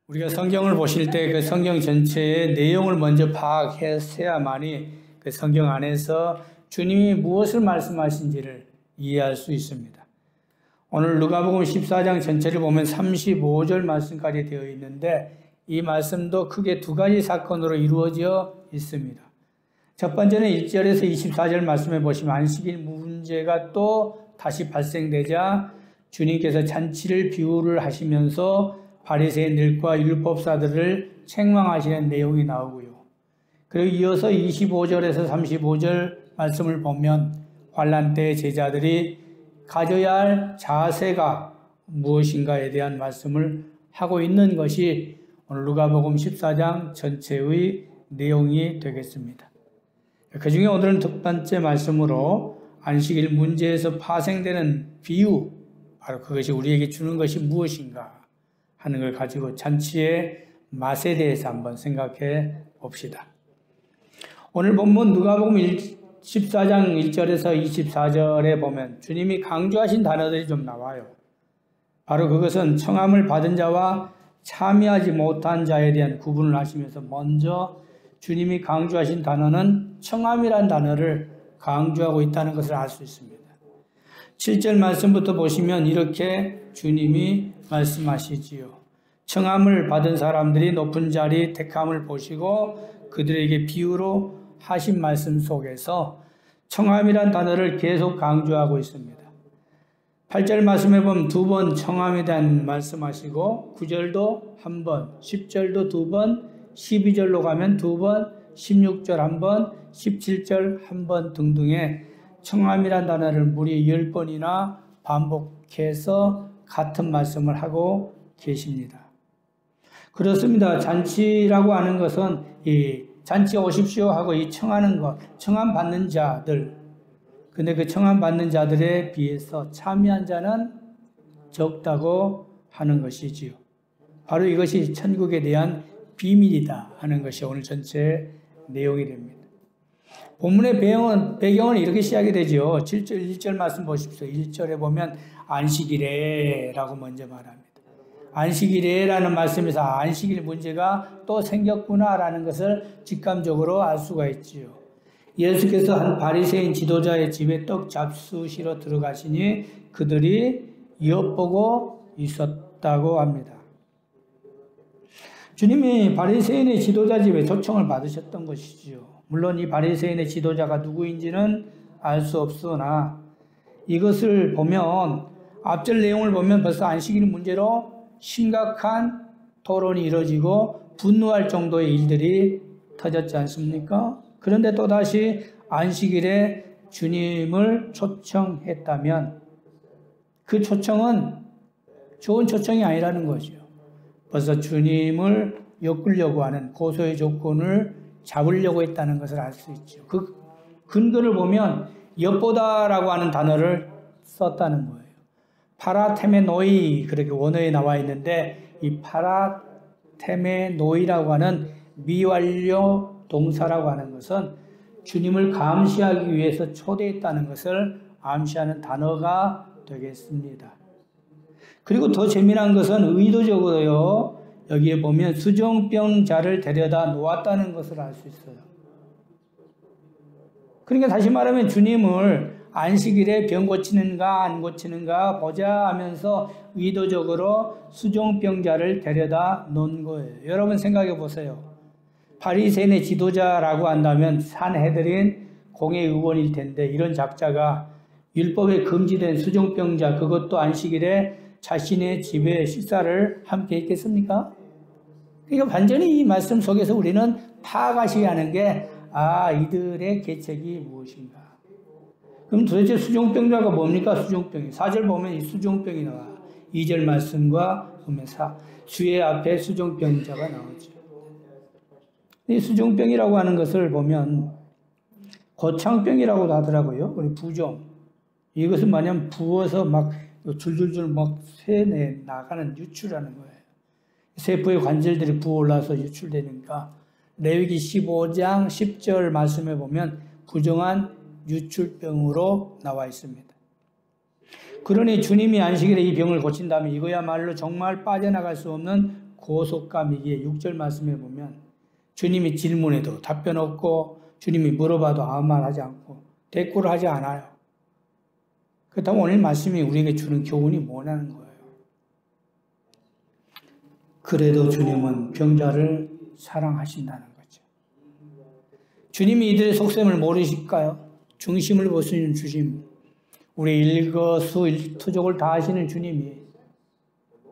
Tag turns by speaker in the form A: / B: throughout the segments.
A: 우리가 성경을 보실 때 그 성경 전체의 내용을 먼저 파악해야만이 그 성경 안에서 주님이 무엇을 말씀하신지를 이해할 수 있습니다. 오늘 누가복음 14장 전체를 보면 35절 말씀까지 되어 있는데 이 말씀도 크게 두 가지 사건으로 이루어져 있습니다. 첫 번째는 1절에서 24절 말씀에 보시면 안식일 문제가 또 다시 발생되자 주님께서 잔치를 비유를 하시면서 바리새인들과 율법사들을 책망하시는 내용이 나오고요. 그리고 이어서 25절에서 35절 말씀을 보면 환난 때 제자들이 가져야 할 자세가 무엇인가에 대한 말씀을 하고 있는 것이 오늘 누가복음 14장 전체의 내용이 되겠습니다. 그 중에 오늘은 첫 번째 말씀으로 안식일 문제에서 파생되는 비유, 바로 그것이 우리에게 주는 것이 무엇인가 하는 걸 가지고 잔치의 맛에 대해서 한번 생각해 봅시다. 오늘 본문 누가복음 14장 1절에서 24절에 보면 주님이 강조하신 단어들이 좀 나와요. 바로 그것은 청함을 받은 자와 참여하지 못한 자에 대한 구분을 하시면서 먼저 주님이 강조하신 단어는 청함이라는 단어를 강조하고 있다는 것을 알 수 있습니다. 7절 말씀부터 보시면 이렇게 주님이 말씀하시지요. 청함을 받은 사람들이 높은 자리 택함을 보시고 그들에게 비유로 하신 말씀 속에서 청함이란 단어를 계속 강조하고 있습니다. 8절 말씀에 보면 두 번 청함에 대한 말씀하시고 9절도 한 번, 10절도 두 번, 12절로 가면 두 번, 16절 한 번, 17절 한 번 등등의 청함이란 단어를 무려 10번이나 반복해서 같은 말씀을 하고 계십니다. 그렇습니다. 잔치라고 하는 것은 이 잔치 오십시오 하고 이 청하는 것, 청함 받는 자들, 근데 그 청함 받는 자들에 비해서 참여한 자는 적다고 하는 것이지요. 바로 이것이 천국에 대한 비밀이다 하는 것이 오늘 전체 내용이 됩니다. 본문의 배경은 이렇게 시작이 되죠. 7절 1절 말씀 보십시오. 1절에 보면 안식일에라고 먼저 말합니다. 안식일에라는 말씀에서 안식일 문제가 또 생겼구나라는 것을 직감적으로 알 수가 있지요. 예수께서 한 바리새인 지도자의 집에 떡 잡수시러 들어가시니 그들이 엿보고 있었다고 합니다. 주님이 바리새인의 지도자 집에 초청을 받으셨던 것이지요. 물론 이 바리새인의 지도자가 누구인지는 알 수 없으나 이것을 보면 앞절 내용을 보면 벌써 안식일 문제로 심각한 토론이 이루어지고 분노할 정도의 일들이 터졌지 않습니까? 그런데 또다시 안식일에 주님을 초청했다면 그 초청은 좋은 초청이 아니라는 거죠. 벌써 주님을 엮으려고 하는 고소의 조건을 잡으려고 했다는 것을 알 수 있죠. 그 근거를 보면 엿보다라고 하는 단어를 썼다는 거예요. 파라테메노이 그렇게 원어에 나와 있는데 이 파라테메노이라고 하는 미완료 동사라고 하는 것은 주님을 감시하기 위해서 초대했다는 것을 암시하는 단어가 되겠습니다. 그리고 더 재미난 것은 의도적으로요. 여기에 보면 수종병자를 데려다 놓았다는 것을 알 수 있어요. 그러니까 다시 말하면 주님을 안식일에 병 고치는가 안 고치는가 보자 하면서 의도적으로 수종병자를 데려다 놓은 거예요. 여러분 생각해 보세요. 바리새인의 지도자라고 한다면 산헤드린 공회의원일 텐데 이런 작자가 율법에 금지된 수종병자 그것도 안식일에 자신의 집에 식사를 함께 했겠습니까? 그러니까 완전히 이 말씀 속에서 우리는 파악하셔야 하는 게 이들의 계책이 무엇인가. 그럼 도대체 수종병자가 뭡니까? 수종병이. 4절 보면 이 수종병이 나와. 2절 말씀과 보면 주의 앞에 수종병자가 나오죠. 이 수종병이라고 하는 것을 보면 고창병이라고도 하더라고요. 그리고 부종. 이것은 뭐냐면 부어서 막 줄줄줄 막 새내 나가는 유출하는 거예요. 세포의 관절들이 부어올라서 유출되니까 레위기 15장 10절 말씀에 보면 부정한 유출병으로 나와 있습니다. 그러니 주님이 안식일에 이 병을 고친다면 이거야말로 정말 빠져나갈 수 없는 고속감이기에 6절 말씀에 보면 주님이 질문해도 답변 없고 주님이 물어봐도 아무 말 하지 않고 대꾸를 하지 않아요. 그렇다면 오늘 말씀이 우리에게 주는 교훈이 뭐냐는 거예요. 그래도 주님은 병자를 사랑하신다는 거죠. 주님이 이들의 속셈을 모르실까요? 중심을 보시는 주님, 우리 일거수일투족을 다 하시는 주님이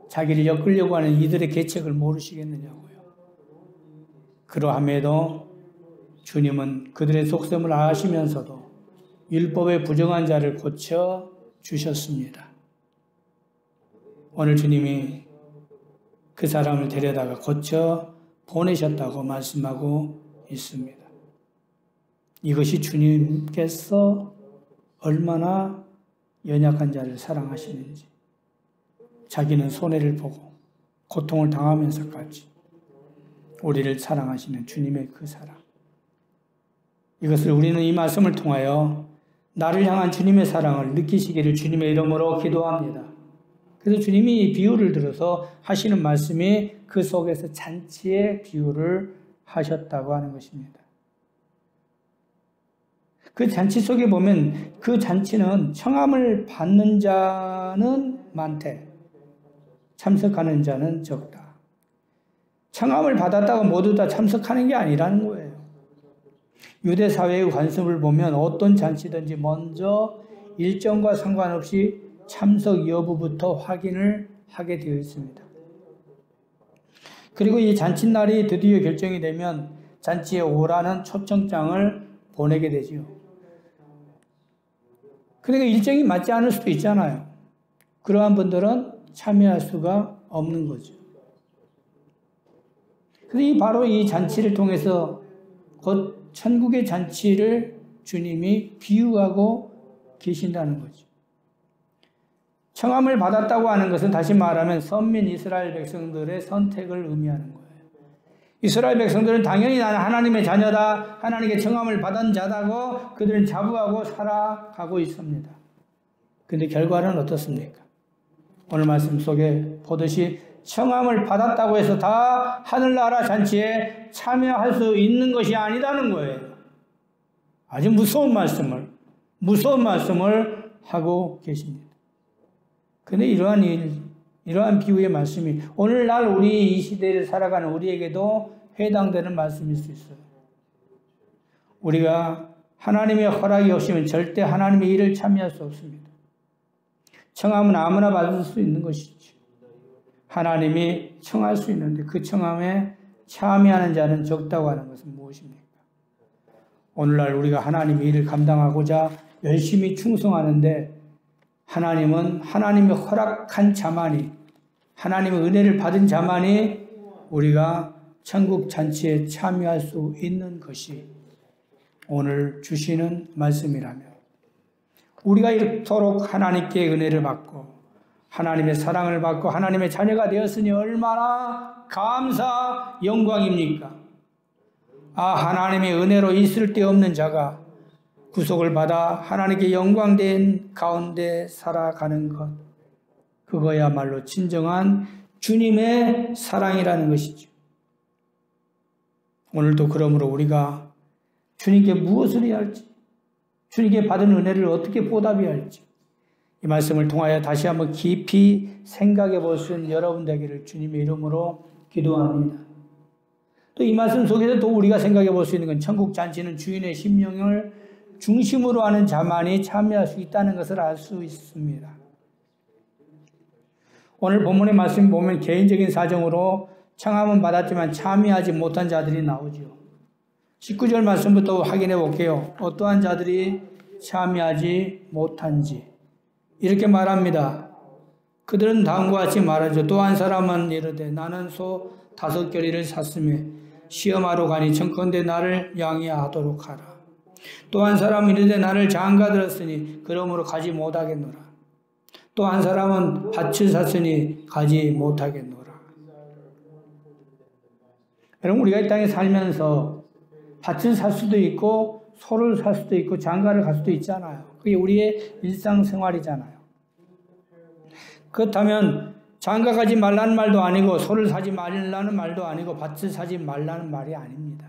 A: 자기를 엮으려고 하는 이들의 계책을 모르시겠느냐고요. 그러함에도 주님은 그들의 속셈을 아시면서도 율법에 부정한 자를 고쳐 주셨습니다. 오늘 주님이 그 사람을 데려다가 고쳐 보내셨다고 말씀하고 있습니다. 이것이 주님께서 얼마나 연약한 자를 사랑하시는지, 자기는 손해를 보고 고통을 당하면서까지 우리를 사랑하시는 주님의 그 사랑. 이것을 우리는 이 말씀을 통하여 나를 향한 주님의 사랑을 느끼시기를 주님의 이름으로 기도합니다. 그래서 주님이 이 비유를 들어서 하시는 말씀이 그 속에서 잔치의 비유를 하셨다고 하는 것입니다. 그 잔치 속에 보면 그 잔치는 청함을 받는 자는 많되 참석하는 자는 적다. 청함을 받았다고 모두 다 참석하는 게 아니라는 거예요. 유대 사회의 관습을 보면 어떤 잔치든지 먼저 일정과 상관없이 참석 여부부터 확인을 하게 되어 있습니다. 그리고 이 잔칫날이 드디어 결정이 되면 잔치에 오라는 초청장을 보내게 되지요. 그러니까 일정이 맞지 않을 수도 있잖아요. 그러한 분들은 참여할 수가 없는 거죠. 그래서 바로 이 잔치를 통해서 곧 천국의 잔치를 주님이 비유하고 계신다는 거죠. 청함을 받았다고 하는 것은 다시 말하면 선민 이스라엘 백성들의 선택을 의미하는 거예요. 이스라엘 백성들은 당연히 나는 하나님의 자녀다, 하나님께 청함을 받은 자다고 그들은 자부하고 살아가고 있습니다. 그런데 결과는 어떻습니까? 오늘 말씀 속에 보듯이 청함을 받았다고 해서 다 하늘나라 잔치에 참여할 수 있는 것이 아니라는 거예요. 아주 무서운 말씀을 하고 계십니다. 그런데 이러한 비유의 말씀이 오늘날 우리 이 시대를 살아가는 우리에게도 해당되는 말씀일 수 있어요. 우리가 하나님의 허락이 없으면 절대 하나님의 일을 참여할 수 없습니다. 청함은 아무나 받을 수 있는 것이죠. 하나님이 청할 수 있는데 그 청함에 참여하는 자는 적다고 하는 것은 무엇입니까? 오늘날 우리가 하나님의 일을 감당하고자 열심히 충성하는데 하나님은 하나님의 허락한 자만이, 하나님의 은혜를 받은 자만이 우리가 천국 잔치에 참여할 수 있는 것이 오늘 주시는 말씀이라면 우리가 이토록 하나님께 은혜를 받고 하나님의 사랑을 받고 하나님의 자녀가 되었으니 얼마나 감사 영광입니까? 하나님의 은혜로 있을 데 없는 자가 구속을 받아 하나님께 영광된 가운데 살아가는 것, 그거야말로 진정한 주님의 사랑이라는 것이죠. 오늘도 그러므로 우리가 주님께 무엇을 해야 할지, 주님께 받은 은혜를 어떻게 보답해야 할지 이 말씀을 통하여 다시 한번 깊이 생각해 볼 수 있는 여러분 되기를 주님의 이름으로 기도합니다. 또 이 말씀 속에서 또 우리가 생각해 볼 수 있는 건 천국 잔치는 주인의 심령을 중심으로 하는 자만이 참여할 수 있다는 것을 알 수 있습니다. 오늘 본문의 말씀 보면 개인적인 사정으로 청함은 받았지만 참여하지 못한 자들이 나오죠. 19절 말씀부터 확인해 볼게요. 어떠한 자들이 참여하지 못한지 이렇게 말합니다. 그들은 다음과 같이 말하죠. 또 한 사람은 이르되 나는 소 5겨리를 샀으며 시험하러 가니 청컨대 나를 양해하도록 하라. 또 한 사람은 이르되 나를 장가 들었으니 그러므로 가지 못하겠노라. 또 한 사람은 밭을 샀으니 가지 못하겠노라. 여러분, 우리가 이 땅에 살면서 밭을 살 수도 있고 소를 살 수도 있고 장가를 갈 수도 있잖아요. 그게 우리의 일상생활이잖아요. 그렇다면 장가가지 말라는 말도 아니고 소를 사지 말라는 말도 아니고 밭을 사지 말라는 말이 아닙니다.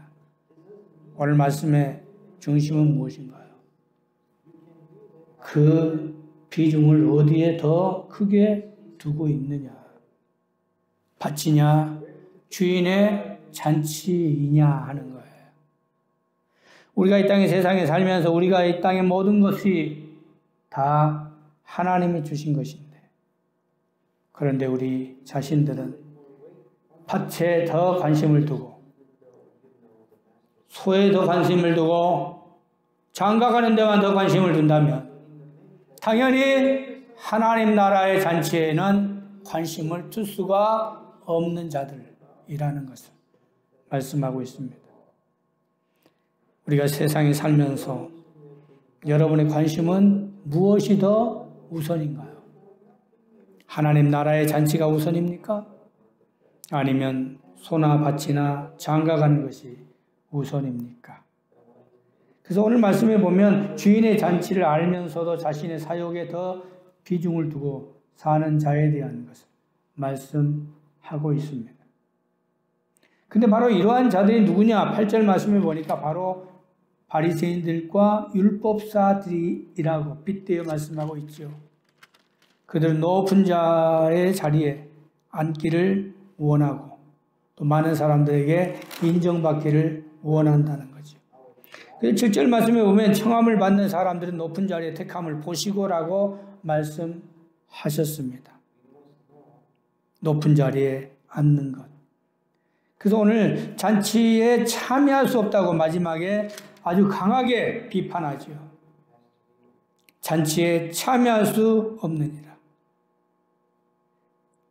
A: 오늘 말씀의 중심은 무엇인가요? 그 비중을 어디에 더 크게 두고 있느냐? 밭이냐 주인의 잔치이냐 하는 거예요. 우리가 이 땅의 세상에 살면서 우리가 이 땅의 모든 것이 다 하나님이 주신 것인데, 그런데 우리 자신들은 밭에 더 관심을 두고 소에 더 관심을 두고 장가가는 데만 더 관심을 둔다면 당연히 하나님 나라의 잔치에는 관심을 둘 수가 없는 자들이라는 것을 말씀하고 있습니다. 우리가 세상에 살면서 여러분의 관심은 무엇이 더 우선인가요? 하나님 나라의 잔치가 우선입니까? 아니면 소나 밭이나 장가가는 것이 우선입니까? 그래서 오늘 말씀에 보면 주인의 잔치를 알면서도 자신의 사욕에 더 비중을 두고 사는 자에 대한 것을 말씀하고 있습니다. 근데 바로 이러한 자들이 누구냐? 8절 말씀에 보니까 바로 바리새인들과 율법사들이라고 빗대어 말씀하고 있죠. 그들 높은 자의 자리에 앉기를 원하고 또 많은 사람들에게 인정받기를 원한다는 거죠. 7절 말씀에 보면 청함을 받는 사람들은 높은 자리에 택함을 보시고라고 말씀하셨습니다. 높은 자리에 앉는 것. 그래서 오늘 잔치에 참여할 수 없다고 마지막에 아주 강하게 비판하죠. 잔치에 참여할 수 없느니라.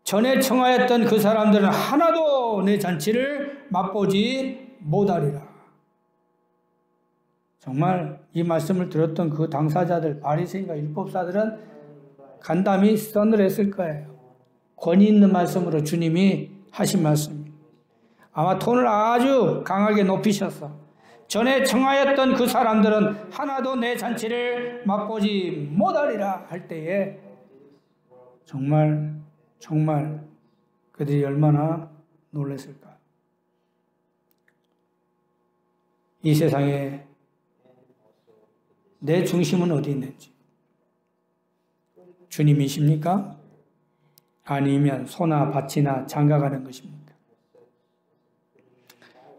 A: 전에 청하였던 그 사람들은 하나도 내 잔치를 맛보지 못하리라. 정말 이 말씀을 들었던 그 당사자들, 바리새인과 율법사들은 간담이 서늘했을 거예요. 권위 있는 말씀으로 주님이 하신 말씀입니다. 아마 톤을 아주 강하게 높이셔서 전에 청하였던 그 사람들은 하나도 내 잔치를 맛보지 못하리라 할 때에 정말 그들이 얼마나 놀랐을까. 이 세상에 내 중심은 어디 있는지, 주님이십니까? 아니면 소나 밭이나 장가가는 것입니까?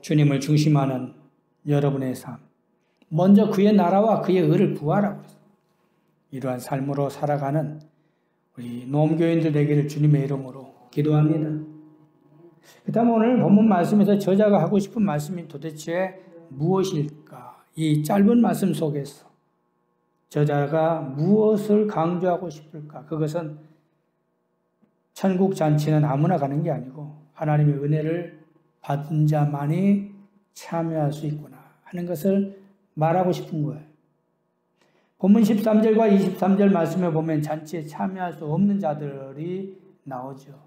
A: 주님을 중심하는 여러분의 삶, 먼저 그의 나라와 그의 의를 구하라고 했어요. 이러한 삶으로 살아가는 우리 노험교인들 되기를 주님의 이름으로 기도합니다. 그 다음 오늘 본문 말씀에서 저자가 하고 싶은 말씀이 도대체 무엇일까? 이 짧은 말씀 속에서 저자가 무엇을 강조하고 싶을까? 그것은 천국 잔치는 아무나 가는 게 아니고 하나님의 은혜를 받은 자만이 참여할 수 있구나 하는 것을 말하고 싶은 거예요. 본문 13절과 23절 말씀에 보면 잔치에 참여할 수 없는 자들이 나오죠.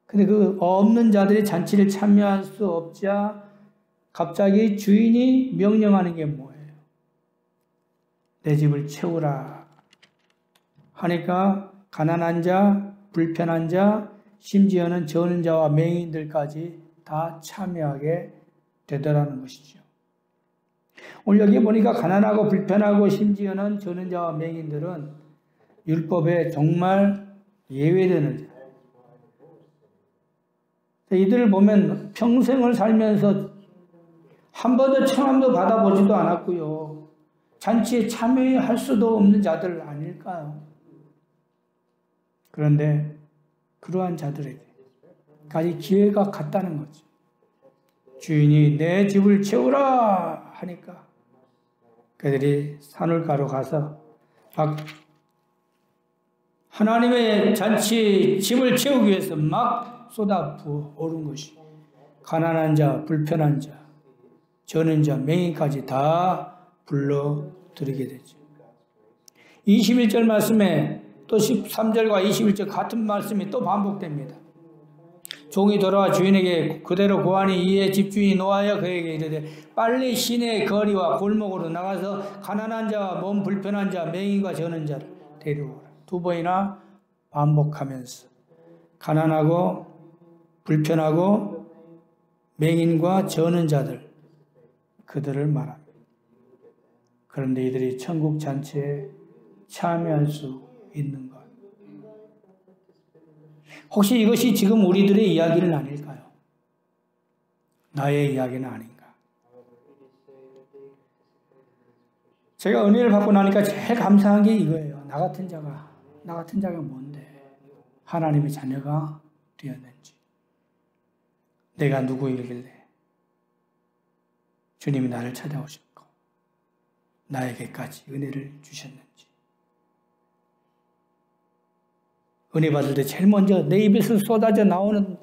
A: 근데 그 없는 자들이 잔치를 참여할 수 없자 갑자기 주인이 명령하는 게 뭐예요? 내 집을 채우라 하니까 가난한 자, 불편한 자, 심지어는 저는 자와 맹인들까지 다 참여하게 되더라는 것이죠. 오늘 여기 보니까 가난하고 불편하고 심지어는 저는 자와 맹인들은 율법에 정말 예외되는 자. 이들을 보면 평생을 살면서 한 번도 청함도 받아보지도 않았고요. 잔치에 참여할 수도 없는 자들 아닐까요? 그런데 그러한 자들에게까지 기회가 갔다는 거죠. 주인이 내 집을 채우라 하니까 그들이 산울가로 가서 하나님의 잔치 집을 채우기 위해서 막 쏟아부어 오른 것이 가난한 자, 불편한 자, 저는 자, 맹인까지 다 불러들이게 되죠. 21절 말씀에 또 13절과 21절 같은 말씀이 또 반복됩니다. 종이 돌아와 주인에게 그대로 고하니 이에 집주인이 노하여 그에게 이르되 빨리 시내 거리와 골목으로 나가서 가난한 자와 몸 불편한 자, 맹인과 저는 자를 데려오라. 두 번이나 반복하면서 가난하고 불편하고 맹인과 저는 자들, 그들을 말합니다. 그런데 이들이 천국 잔치에 참여할 수 있는 것. 혹시 이것이 지금 우리들의 이야기는 아닐까요? 나의 이야기는 아닌가? 제가 은혜를 받고 나니까 제일 감사한 게 이거예요. 나 같은 자가 뭔데 하나님의 자녀가 되었는지, 내가 누구이길래 주님이 나를 찾아오셨고 나에게까지 은혜를 주셨는지. 은혜 받을 때 제일 먼저 내 입에서 쏟아져 나오는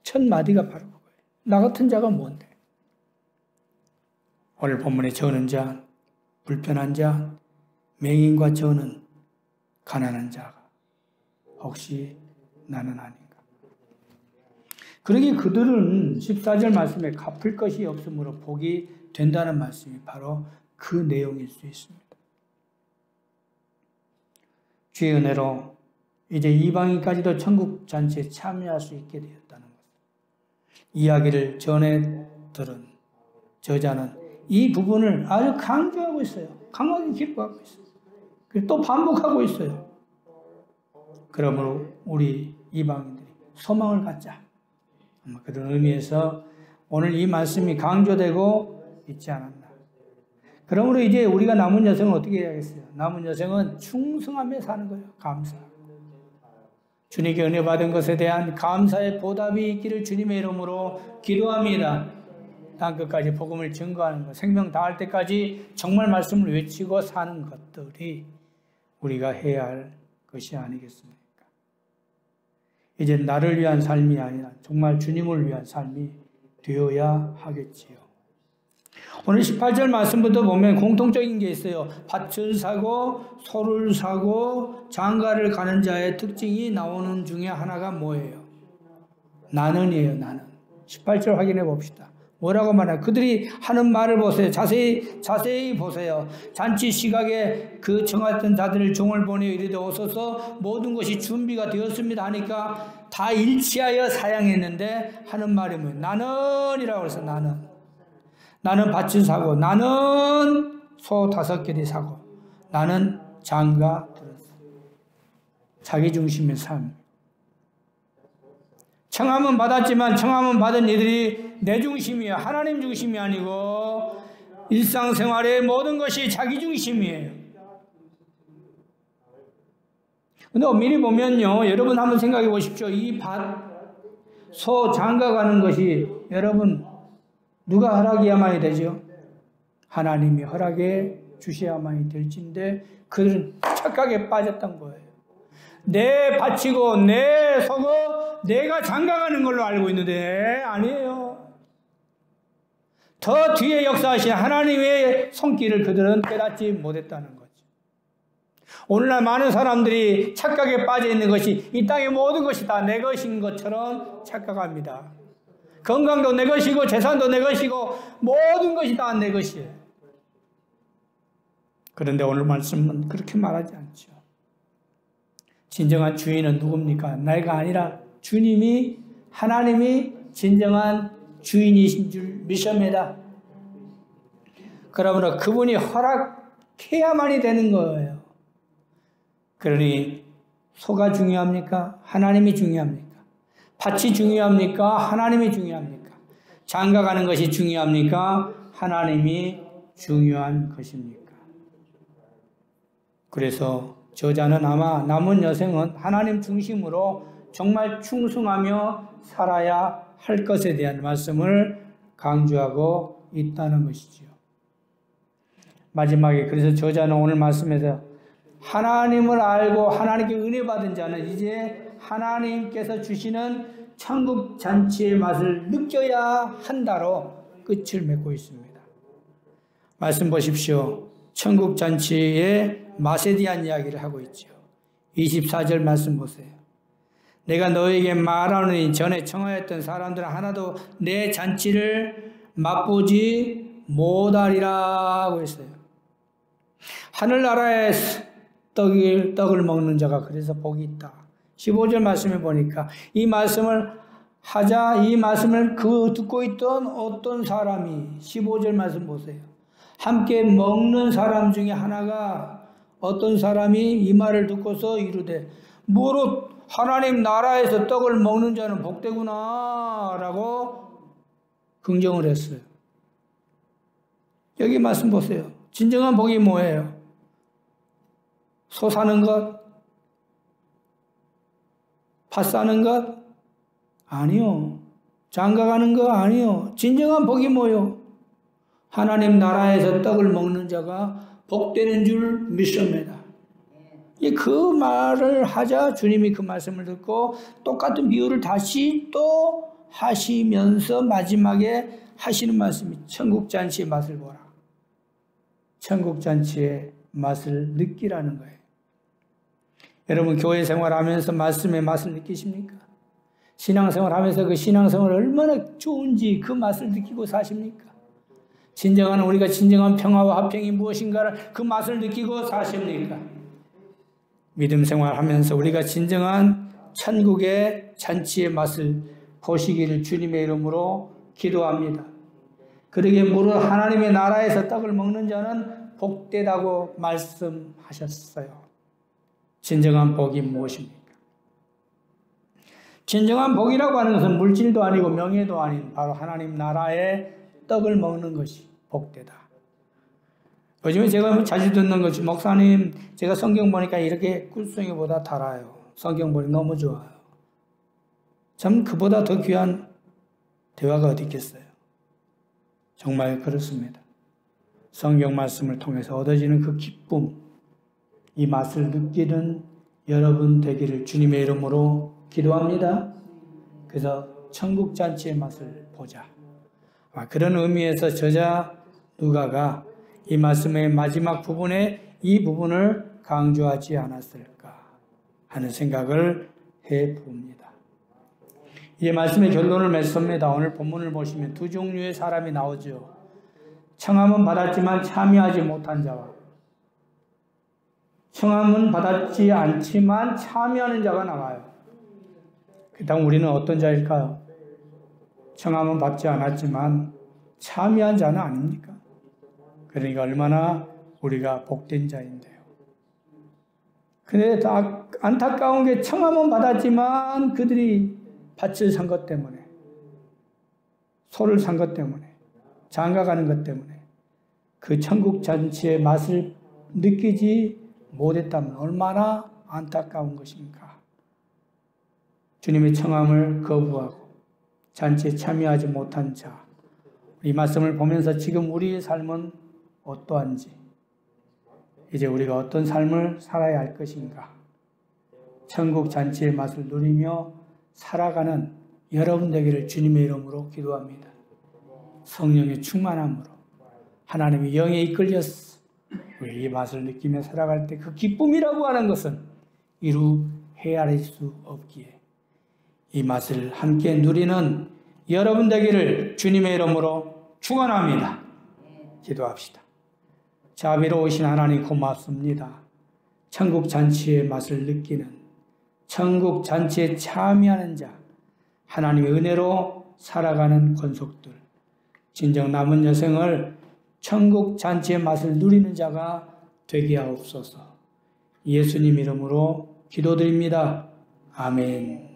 A: 첫 마디가 바로 그거예요. 나 같은 자가 뭔데? 오늘 본문에 저는 자, 불편한 자, 맹인과 저는 가난한 자가 혹시 나는 아닌가? 그러기에 그들은 14절 말씀에 갚을 것이 없으므로 복이 된다는 말씀이 바로 그 내용일 수 있습니다. 주의 은혜로 이제 이방인까지도 천국 잔치에 참여할 수 있게 되었다는 것. 이야기를 전해 들은 저자는 이 부분을 아주 강조하고 있어요. 강하게 기뻐하고 있어요. 그리고 또 반복하고 있어요. 그러므로 우리 이방인들이 소망을 갖자. 그런 의미에서 오늘 이 말씀이 강조되고 있지 않았나. 그러므로 이제 우리가 남은 여생은 어떻게 해야겠어요? 남은 여생은 충성하며 사는 거예요. 감사하고. 주님께 은혜 받은 것에 대한 감사의 보답이 있기를 주님의 이름으로 기도합니다. 땅끝까지 복음을 증거하는 것, 생명 다할 때까지 정말 말씀을 외치고 사는 것들이 우리가 해야 할 것이 아니겠습니까? 이제 나를 위한 삶이 아니라 정말 주님을 위한 삶이 되어야 하겠지요. 오늘 18절 말씀부터 보면 공통적인 게 있어요. 밭을 사고 소를 사고 장가를 가는 자의 특징이 나오는 중에 하나가 뭐예요? 나는이에요. 나는. 18절 확인해 봅시다. 뭐라고 말해요? 그들이 하는 말을 보세요. 자세히 보세요. 잔치 시각에 그 정했던 자들을 종을 보내어 이르되 오소서 모든 것이 준비가 되었습니다 하니까 다 일치하여 사양했는데 하는 말이 뭐예요? 나는이라고 해서 나는 밭을 사고 나는 소 5개를 사고 나는 장가 들었어. 자기 중심의 삶. 청함은 받았지만 청함은 받은 이들이 내 중심이에요. 하나님 중심이 아니고 일상생활의 모든 것이 자기 중심이에요. 근데 엄밀히 보면요, 여러분 한번 생각해 보십시오. 이 소 장가 가는 것이 여러분 누가 허락해야만이 되죠? 하나님이 허락해 주셔야만이 될진데 그들은 착각에 빠졌던 거예요. 내 바치고 내 소고 내가 장가가는 걸로 알고 있는데 아니에요. 더 뒤에 역사하신 하나님의 손길을 그들은 깨닫지 못했다는 거죠. 오늘날 많은 사람들이 착각에 빠져 있는 것이 이 땅의 모든 것이 다 내 것인 것처럼 착각합니다. 건강도 내 것이고 재산도 내 것이고 모든 것이 다 내 것이에요. 그런데 오늘 말씀은 그렇게 말하지 않죠. 진정한 주인은 누굽니까? 내가 아니라 주님이, 하나님이 진정한 주인이신 줄 믿습니다. 그러므로 그분이 허락해야만이 되는 거예요. 그러니 소가 중요합니까? 하나님이 중요합니까? 밭이 중요합니까? 하나님이 중요합니까? 장가 가는 것이 중요합니까? 하나님이 중요한 것입니까? 그래서 저자는 아마 남은 여생은 하나님 중심으로 정말 충성하며 살아야 할 것에 대한 말씀을 강조하고 있다는 것이지요. 마지막에 그래서 저자는 오늘 말씀에서 하나님을 알고 하나님께 은혜 받은 자는 이제 하나님께서 주시는 천국 잔치의 맛을 느껴야 한다로 끝을 맺고 있습니다. 말씀 보십시오. 천국 잔치의 맛에 대한 이야기를 하고 있죠. 24절 말씀 보세요. 내가 너에게 말하노니 전에 청하였던 사람들은 하나도 내 잔치를 맛보지 못하리라고 했어요. 하늘나라에 떡을 먹는 자가 그래서 복이 있다. 15절 말씀에 보니까 이 말씀을 하자, 이 말씀을 듣고 있던 어떤 사람이 15절 말씀 보세요. 함께 먹는 사람 중에 하나가 어떤 사람이 이 말을 듣고서 이르되 무릇 하나님 나라에서 떡을 먹는 자는 복되구나 라고 긍정을 했어요. 여기 말씀 보세요. 진정한 복이 뭐예요? 소 사는 것? 팥 사는 것? 아니요. 장가 가는 거 아니요. 진정한 복이 뭐요? 하나님 나라에서 떡을 먹는 자가 복되는 줄 믿습니다. 그 말을 하자 주님이 그 말씀을 듣고 똑같은 비유를 다시 또 하시면서 마지막에 하시는 말씀이 천국잔치의 맛을 보라. 천국잔치의 맛을 느끼라는 거예요. 여러분 교회 생활하면서 말씀의 맛을 느끼십니까? 신앙생활하면서 그 신앙생활 얼마나 좋은지 그 맛을 느끼고 사십니까? 우리가 진정한 평화와 화평이 무엇인가를 그 맛을 느끼고 사십니까? 믿음 생활하면서 우리가 진정한 천국의 잔치의 맛을 보시기를 주님의 이름으로 기도합니다. 그러기에 무릇 하나님의 나라에서 떡을 먹는 자는 복되다고 말씀하셨어요. 진정한 복이 무엇입니까? 진정한 복이라고 하는 것은 물질도 아니고 명예도 아닌 바로 하나님 나라의 떡을 먹는 것이 복되다. 요즘에 제가 자주 듣는 것이 목사님 제가 성경 보니까 이렇게 꿀송이보다 달아요. 성경 보니 너무 좋아요. 참 그보다 더 귀한 대화가 어디 있겠어요. 정말 그렇습니다. 성경 말씀을 통해서 얻어지는 그 기쁨, 이 맛을 느끼는 여러분 되기를 주님의 이름으로 기도합니다. 그래서 천국잔치의 맛을 보자. 그런 의미에서 저자 누가가 이 말씀의 마지막 부분에 이 부분을 강조하지 않았을까 하는 생각을 해봅니다. 이 말씀의 결론을 맺습니다. 오늘 본문을 보시면 두 종류의 사람이 나오죠. 청함은 받았지만 참여하지 못한 자와 청함은 받았지 않지만 참여하는 자가 나와요. 그렇다면 우리는 어떤 자일까요? 청함은 받지 않았지만 참여한 자는 아닙니까? 그러니까 얼마나 우리가 복된 자인데요. 근데 안타까운 게 청함은 받았지만 그들이 밭을 산 것 때문에, 소를 산 것 때문에, 장가 가는 것 때문에 그 천국 잔치의 맛을 느끼지 못했다면 얼마나 안타까운 것인가. 주님의 청함을 거부하고 잔치에 참여하지 못한 자. 이 말씀을 보면서 지금 우리의 삶은 어떠한지, 이제 우리가 어떤 삶을 살아야 할 것인가. 천국 잔치의 맛을 누리며 살아가는 여러분 되기를 주님의 이름으로 기도합니다. 성령의 충만함으로 하나님의 영에 이끌려서 우리 이 맛을 느끼며 살아갈 때 그 기쁨이라고 하는 것은 이루 헤아릴 수 없기에 이 맛을 함께 누리는 여러분 되기를 주님의 이름으로 축원합니다. 기도합시다. 자비로우신 하나님 고맙습니다. 천국 잔치의 맛을 느끼는, 천국 잔치에 참여하는 자, 하나님의 은혜로 살아가는 권속들, 진정 남은 여생을 천국 잔치의 맛을 누리는 자가 되게 하옵소서. 예수님 이름으로 기도드립니다. 아멘.